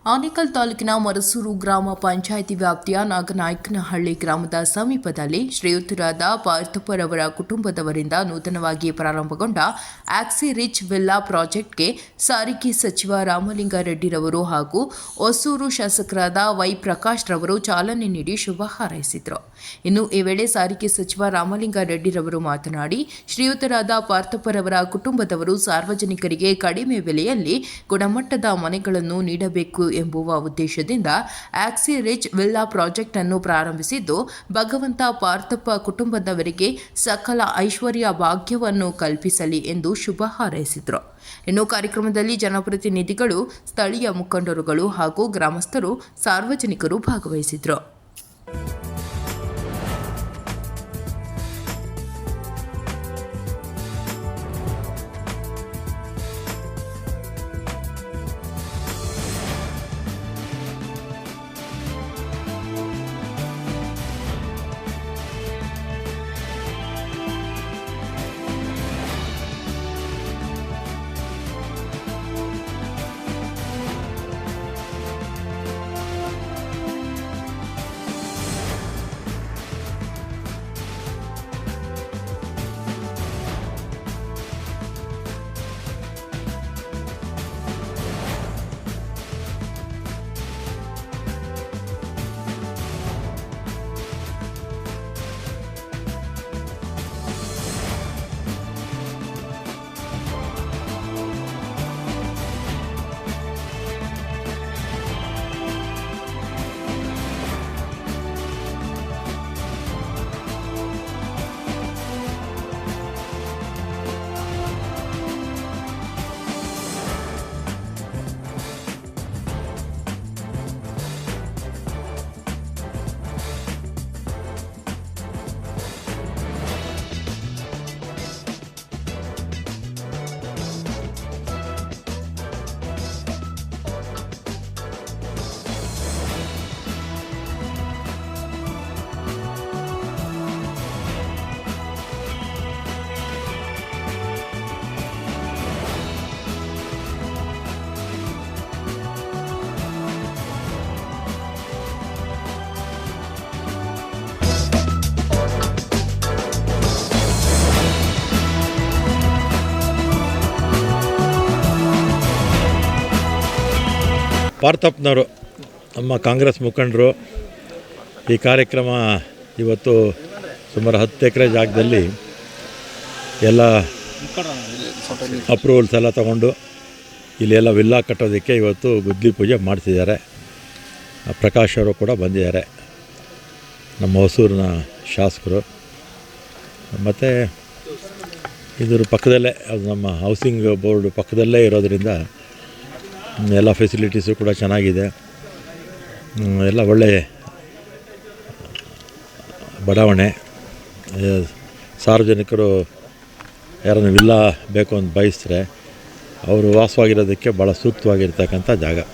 ಆನೇಕಲ್ ತಾಲೂಕಿನ ಮರಸೂರು ಗ್ರಾಮ ಪಂಚಾಯಿತಿ ವ್ಯಾಪ್ತಿಯ ನಾಗನಾಯಕನಹಳ್ಳಿ ಗ್ರಾಮದ ಸಮೀಪದಲ್ಲಿ ಶ್ರೀಯುತರಾದ ಪಾರ್ಥಪ್ಪರವರ ಕುಟುಂಬದವರಿಂದ ನೂತನವಾಗಿ ಪ್ರಾರಂಭಗೊಂಡ ಆಕ್ಸಿ ರಿಚ್ ವಿಲ್ಲಾ ಪ್ರಾಜೆಕ್ಟ್ಗೆ ಸಾರಿಗೆ ಸಚಿವ ರಾಮಲಿಂಗಾರೆಡ್ಡಿರವರು ಹಾಗೂ ಹೊಸೂರು ಶಾಸಕರಾದ ವೈ ಪ್ರಕಾಶ್ ರವರು ಚಾಲನೆ ನೀಡಿ ಶುಭ ಹಾರೈಸಿದರು. ಇನ್ನು ಈ ವೇಳೆ ಸಾರಿಗೆ ಸಚಿವ ರಾಮಲಿಂಗಾರೆಡ್ಡಿರವರು ಮಾತನಾಡಿ, ಶ್ರೀಯುತರಾದ ಪಾರ್ಥಪ್ಪರವರ ಕುಟುಂಬದವರು ಸಾರ್ವಜನಿಕರಿಗೆ ಕಡಿಮೆ ಬೆಲೆಯಲ್ಲಿ ಗುಣಮಟ್ಟದ ಮನೆಗಳನ್ನು ನೀಡಬೇಕು ಎಂಬುವ ಉದ್ದೇಶದಿಂದ ಆಕ್ಸಿ ರಿಚ್ ವಿಲ್ಲಾ ಪ್ರಾಜೆಕ್ಟ್ ಅನ್ನು ಪ್ರಾರಂಭಿಸಿದ್ದು, ಭಗವಂತ ಪಾರ್ಥಪ್ಪ ಕುಟುಂಬದವರಿಗೆ ಸಕಲ ಐಶ್ವರ್ಯ ಭಾಗ್ಯವನ್ನು ಕಲ್ಪಿಸಲಿ ಎಂದು ಶುಭ ಹಾರೈಸಿದರು. ಇನ್ನು ಕಾರ್ಯಕ್ರಮದಲ್ಲಿ ಜನಪ್ರತಿನಿಧಿಗಳು, ಸ್ಥಳೀಯ ಮುಖಂಡರುಗಳು ಹಾಗೂ ಗ್ರಾಮಸ್ಥರು, ಸಾರ್ವಜನಿಕರು ಭಾಗವಹಿಸಿದರು. ಪಾರ್ಥಪ್ಪನವರು ನಮ್ಮ ಕಾಂಗ್ರೆಸ್ ಮುಖಂಡರು ಈ ಕಾರ್ಯಕ್ರಮ ಇವತ್ತು ಸುಮಾರು 10 ಎಕರೆ ಜಾಗದಲ್ಲಿ ಎಲ್ಲ ಅಪ್ರೂವಲ್ಸ್ ಎಲ್ಲ ತಗೊಂಡು ಇಲ್ಲೆಲ್ಲ ವಿಲ್ಲಾ ಕಟ್ಟೋದಕ್ಕೆ ಇವತ್ತು ಗುದ್ಲಿ ಪೂಜೆ ಮಾಡ್ತಿದ್ದಾರೆ. ಪ್ರಕಾಶ್ ಅವರು ಕೂಡ ಬಂದಿದ್ದಾರೆ, ನಮ್ಮ ಹೊಸೂರಿನ ಶಾಸಕರು. ಮತ್ತು ಇದ್ರ ಪಕ್ಕದಲ್ಲೇ ಅದು ನಮ್ಮ ಹೌಸಿಂಗ್ ಬೋರ್ಡ್ ಪಕ್ಕದಲ್ಲೇ ಇರೋದರಿಂದ ಎಲ್ಲ ಫೆಸಿಲಿಟೀಸು ಕೂಡ ಚೆನ್ನಾಗಿದೆ. ಎಲ್ಲ ಒಳ್ಳೆಯ ಬಡಾವಣೆ. ಸಾರ್ವಜನಿಕರು ಯಾರನ್ನು ವಿಲ್ಲಾ ಬೇಕು ಅಂತ ಬಯಸಿದ್ರೆ ಅವರು ವಾಸವಾಗಿರೋದಕ್ಕೆ ಭಾಳ ಸೂಕ್ತವಾಗಿರ್ತಕ್ಕಂಥ ಜಾಗ.